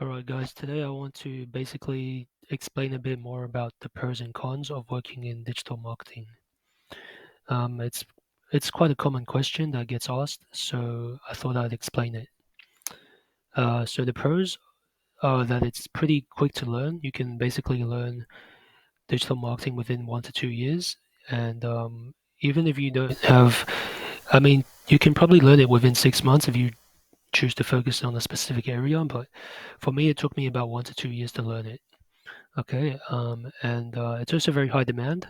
All right, guys, today I want to basically explain a bit more about the pros and cons of working in digital marketing. Um, it's it's quite a common question that gets asked, so I thought I'd explain it. So the pros are that it's pretty quick to learn. You can basically learn digital marketing within 1 to 2 years, and even if you don't have, I mean, you can probably learn it within 6 months if you choose to focus on a specific area. But for me, it took me about 1 to 2 years to learn it. Okay, and it's also very high demand.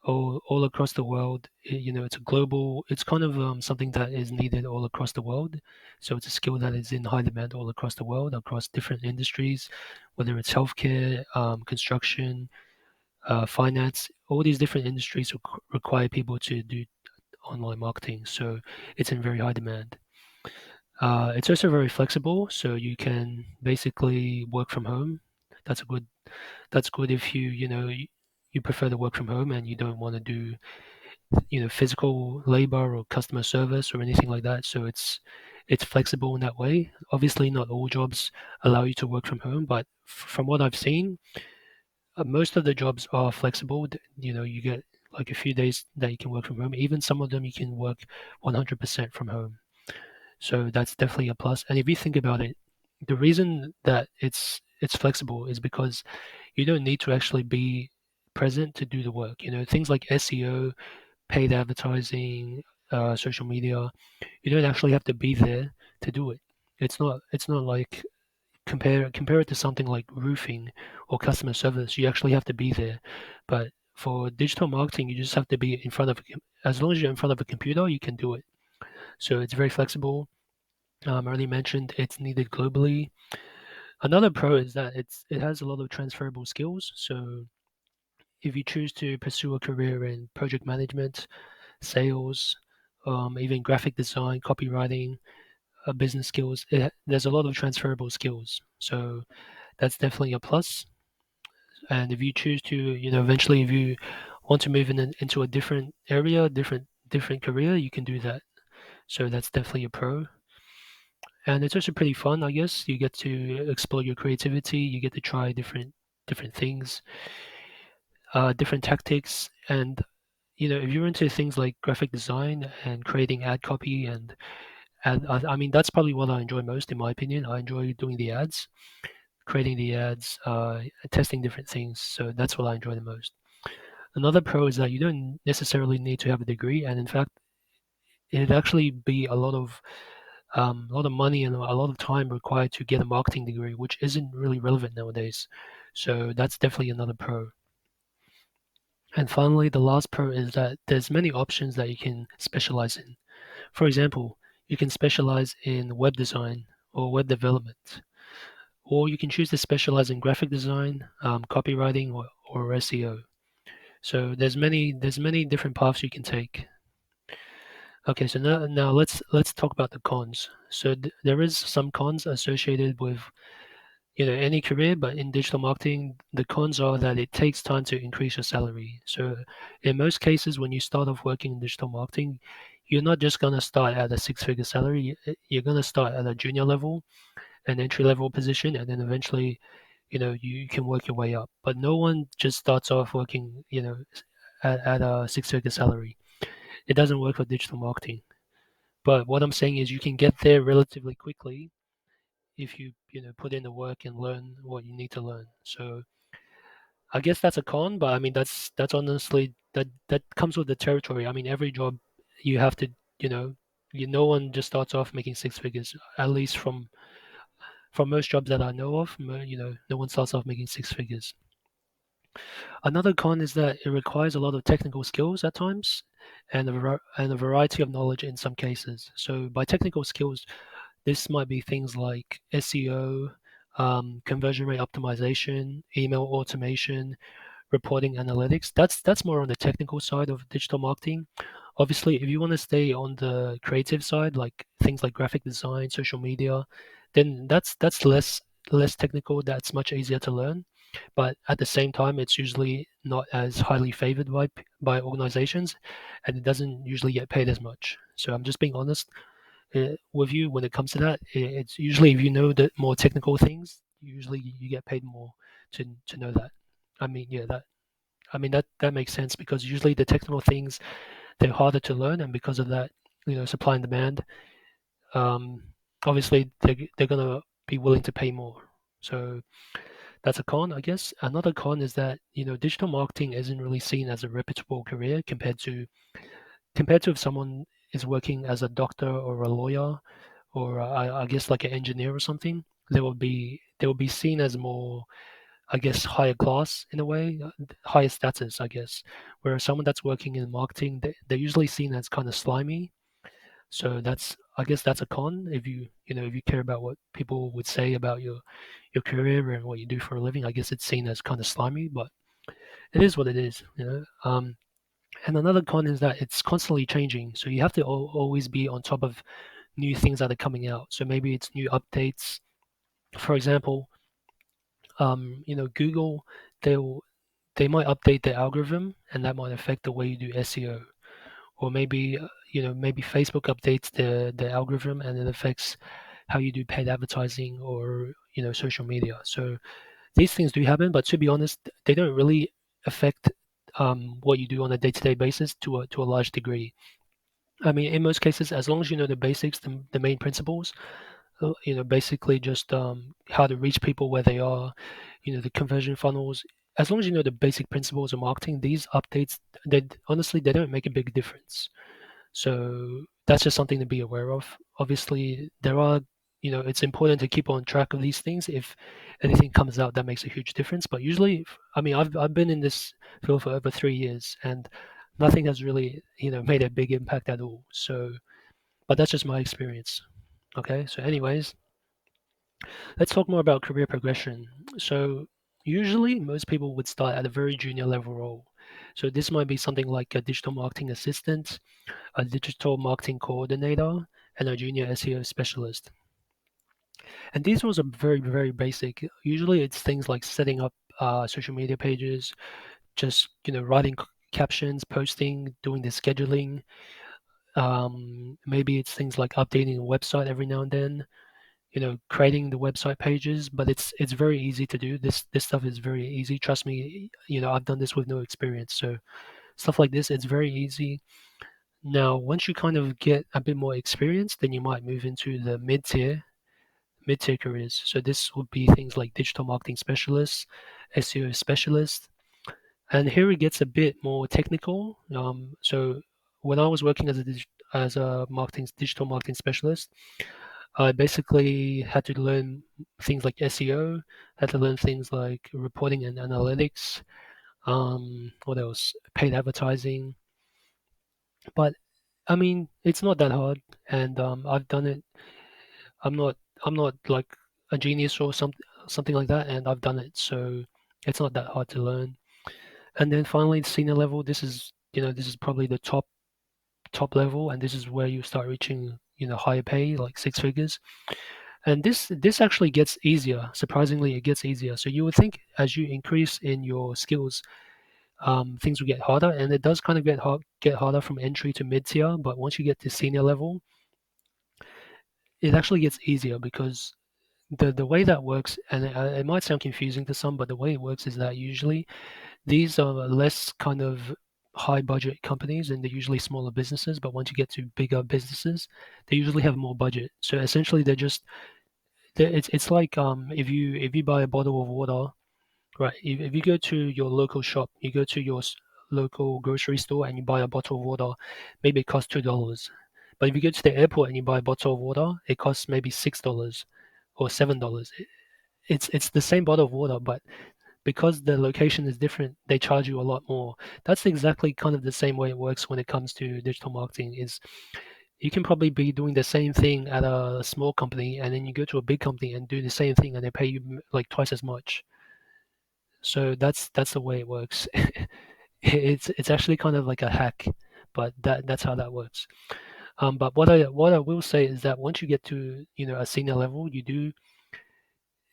All across the world. It's a global. It's kind of something that is needed all across the world. So it's a skill that is in high demand all across the world, across different industries, whether it's healthcare, construction, finance. All these different industries require people to do online marketing. So it's in very high demand. It's also very flexible, so you can basically work from home. That's a good that's good if you prefer to work from home and you don't want to do physical labor or customer service or anything like that. So it's flexible in that way. Obviously, not all jobs allow you to work from home, but from what I've seen, most of the jobs are flexible. You get like a few days that you can work from home. Even some of them you can work 100% from home. So that's definitely a plus. And if you think about it, the reason that it's flexible is because you don't need to actually be present to do the work. Things like SEO, paid advertising, social media, you don't actually have to be there to do it. It's not like compare it to something like roofing or customer service. You actually have to be there. But for digital marketing, you just have to be in front of as long as you're in front of a computer, you can do it. So it's very flexible. I already mentioned it's needed globally. Another pro is that it has a lot of transferable skills. So if you choose to pursue a career in project management, sales, even graphic design, copywriting, business skills, there's a lot of transferable skills. So that's definitely a plus. And if you choose to, eventually, if you want to move into a different area, different career, you can do that. So that's definitely a pro. And it's also pretty fun, I guess. You get to explore your creativity. You get to try different things, different tactics, and if you're into things like graphic design and creating ad copy and I mean that's probably what I enjoy most, in my opinion. I enjoy doing the ads, creating the ads, testing different things. So that's what I enjoy the most. Another pro is that you don't necessarily need to have a degree, and in fact, it'd actually be a lot of money and a lot of time required to get a marketing degree, which isn't really relevant nowadays. So that's definitely another pro. And finally, the last pro is that there's many options that you can specialize in. For example, you can specialize in web design or web development, or you can choose to specialize in graphic design, copywriting, or SEO. So there's many different paths you can take. Okay, so now let's talk about the cons. So there is some cons associated with any career, but in digital marketing, the cons are that it takes time to increase your salary. So in most cases, when you start off working in digital marketing, you're not just gonna start at a six-figure salary. You're gonna start at a junior level, an entry-level position, and then eventually, you can work your way up. But no one just starts off working, at a six-figure salary. It doesn't work for digital marketing. But what I'm saying is you can get there relatively quickly if you put in the work and learn what you need to learn. So I guess that's a con, but I mean that's honestly that comes with the territory. I mean every job you have to you know no one just starts off making six figures. At least from most jobs that I know of, no one starts off making six figures. Another con is that it requires a lot of technical skills at times, and a variety of knowledge in some cases. So by technical skills, this might be things like SEO, conversion rate optimization, email automation, reporting analytics. That's more on the technical side of digital marketing. Obviously, if you want to stay on the creative side, like things like graphic design, social media, then that's less technical. That's much easier to learn. But at the same time, it's usually not as highly favored by organizations, and it doesn't usually get paid as much. So I'm just being honest. with you when it comes to that. It's usually if you know the more technical things, usually you get paid more to know that. I mean, yeah, that I mean that makes sense because usually the technical things they're harder to learn, and because of that, supply and demand, um, obviously they're gonna be willing to pay more. So that's a con, I guess. Another con is that digital marketing isn't really seen as a reputable career compared to if someone is working as a doctor or a lawyer or I guess like an engineer or something. They will be seen as more, I guess, higher class in a way, higher status, I guess. Whereas someone that's working in marketing, they're usually seen as kind of slimy. So I guess that's a con if you care about what people would say about your career and what you do for a living. I guess it's seen as kind of slimy, but it is what it is. And another con is that it's constantly changing. So you have to always be on top of new things that are coming out. So maybe it's new updates. For example, Google, they'll they might update their algorithm, and that might affect the way you do SEO. Or maybe Facebook updates the algorithm, and it affects how you do paid advertising or social media. So these things do happen, but to be honest, they don't really affect what you do on a day-to-day basis to a large degree. I mean, in most cases, as long as you know the basics, the main principles, basically just how to reach people where they are, the conversion funnels. As long as you know the basic principles of marketing, these updates, they honestly they don't make a big difference. So that's just something to be aware of. Obviously, it's important to keep on track of these things. If anything comes out that makes a huge difference, but usually, I mean, I've been in this field for over 3 years, and nothing has really, made a big impact at all. So, but that's just my experience. Okay. So, anyways, let's talk more about career progression. So, usually, most people would start at a very junior level role. So this might be something like a digital marketing assistant, a digital marketing coordinator, and a junior SEO specialist. And these roles are very, very basic. Usually, it's things like setting up social media pages, just writing captions, posting, doing the scheduling. Maybe it's things like updating a website every now and then. Creating the website pages, but it's very easy to do. This stuff is very easy. Trust me. I've done this with no experience, so stuff like this, it's very easy. Now, once you kind of get a bit more experience, then you might move into the mid-tier careers. So this would be things like digital marketing specialists, SEO specialists, and here it gets a bit more technical. So when I was working as a digital marketing specialist, I basically had to learn things like SEO, had to learn things like reporting and analytics. What else? Paid advertising. But I mean, it's not that hard, and I've done it. I'm not I'm not like a genius or something like that, and I've done it, so it's not that hard to learn. And then finally, the senior level. This is probably the top level, and this is where you start reaching higher pay, like six figures. And this actually gets easier. Surprisingly, it gets easier. So you would think as you increase in your skills, things will get harder, and it does kind of get harder from entry to mid tier. But once you get to senior level, it actually gets easier because the way that works, and it might sound confusing to some, but the way it works is that usually these are less kind of high budget companies and they're usually smaller businesses. But once you get to bigger businesses, they usually have more budget. So essentially, it's like if you buy a bottle of water, right? If you go to your local shop, you go to your local grocery store and you buy a bottle of water, maybe it costs $2. But if you go to the airport and you buy a bottle of water, it costs maybe $6 or $7. It's the same bottle of water, but because the location is different, they charge you a lot more. That's exactly kind of the same way it works when it comes to digital marketing. Is you can probably be doing the same thing at a small company, and then you go to a big company and do the same thing, and they pay you like twice as much. So that's the way it works. It's actually kind of like a hack, but that's how that works. But what I will say is that once you get to a senior level,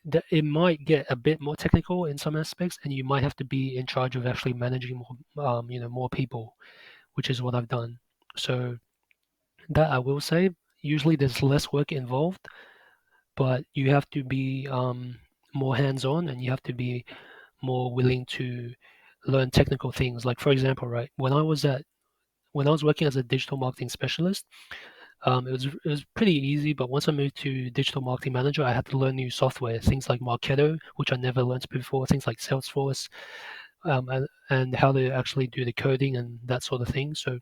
that it might get a bit more technical in some aspects, and you might have to be in charge of actually managing more people, which is what I've done. So that I will say, usually there's less work involved, but you have to be more hands-on, and you have to be more willing to learn technical things. Like for example, right, when I was working as a digital marketing specialist, it was pretty easy. But once I moved to digital marketing manager, I had to learn new software, things like Marketo, which I never learned before, things like Salesforce, and how to actually do the coding and that sort of thing. So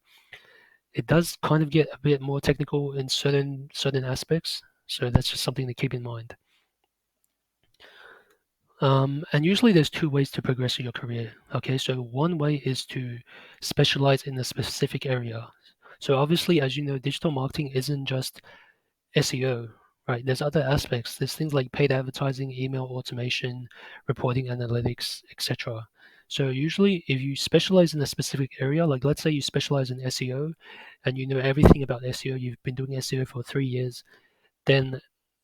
it does kind of get a bit more technical in certain aspects. So that's just something to keep in mind. And usually there's two ways to progress in your career. Okay, so one way is to specialize in a specific area. So obviously, as you know, digital marketing isn't just SEO, right? There's other aspects. There's things like paid advertising, email automation, reporting analytics, etc. So usually, if you specialize in a specific area, like let's say you specialize in SEO, and you know everything about SEO, you've been doing SEO for 3 years, then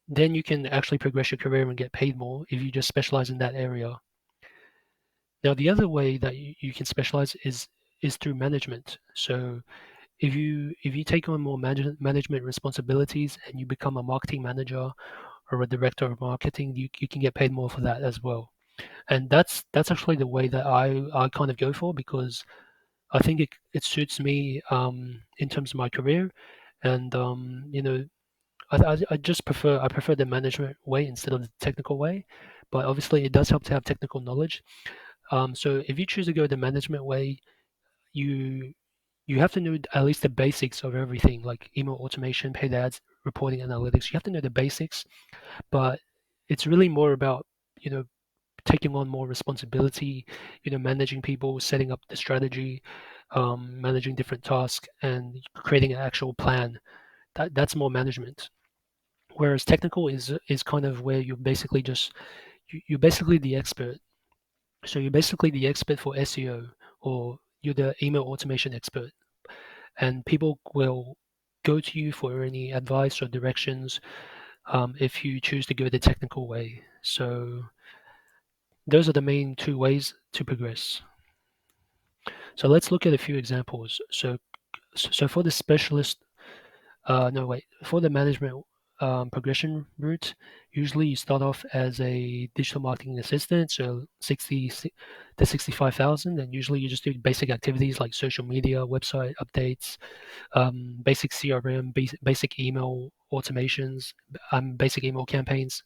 you can actually progress your career and get paid more if you just specialize in that area. Now, the other way that you can specialize is through management. So if you take on more management responsibilities and you become a marketing manager or a director of marketing, you can get paid more for that as well. And that's actually the way that I kind of go for, because I think it suits me in terms of my career, and I just prefer the management way instead of the technical way. But obviously, it does help to have technical knowledge. So if you choose to go the management way, you you have to know at least the basics of everything, like email automation, paid ads, reporting analytics. You have to know the basics, but it's really more about, you know, taking on more responsibility, managing people, setting up the strategy, managing different tasks, and creating an actual plan. That's more management. Whereas technical is kind of where you're basically just you're basically the expert. So you're basically the expert for SEO, or you're the email automation expert, and people will go to you for any advice or directions if you choose to go the technical way. So those are the main two ways to progress. So let's look at a few examples. So for the specialist, no wait, for the management progression route, usually you start off as a digital marketing assistant, so 60 to 65,000, and usually you just do basic activities like social media, website updates, basic CRM, basic email automations, basic email campaigns.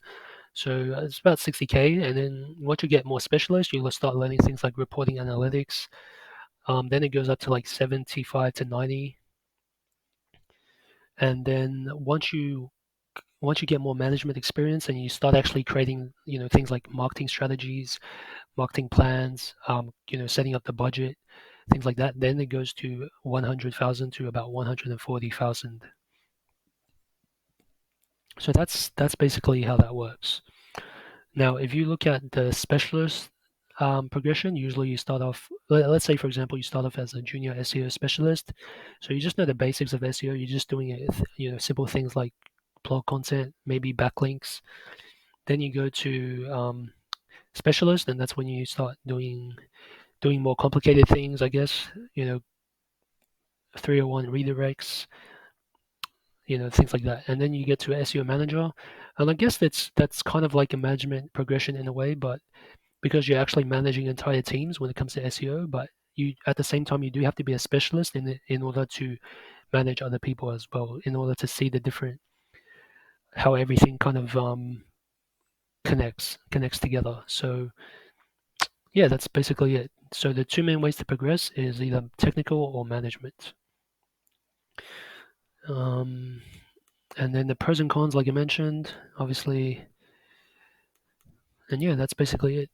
So it's about 60K, and then once you get more specialist, you'll start learning things like reporting analytics. Then it goes up to like 75 to 90, and then once you get more management experience and you start actually creating, things like marketing strategies, marketing plans, setting up the budget, things like that, then it goes to 100,000 to about 140,000. So that's basically how that works. Now, if you look at the specialist progression, usually you start off, let's say, for example, you start off as a junior SEO specialist. So you just know the basics of SEO. You're just doing it, simple things like blog content, maybe backlinks. Then you go to specialist, and that's when you start doing more complicated things, I guess. 301 redirects, things like that. And then you get to SEO manager, and I guess that's kind of like a management progression in a way, but because you're actually managing entire teams when it comes to SEO, but you at the same time you do have to be a specialist in order to manage other people as well, in order to see the different how everything kind of connects together. So yeah, that's basically it. So the two main ways to progress is either technical or management. Um, and then the pros and cons, like I mentioned, obviously, and yeah, that's basically it.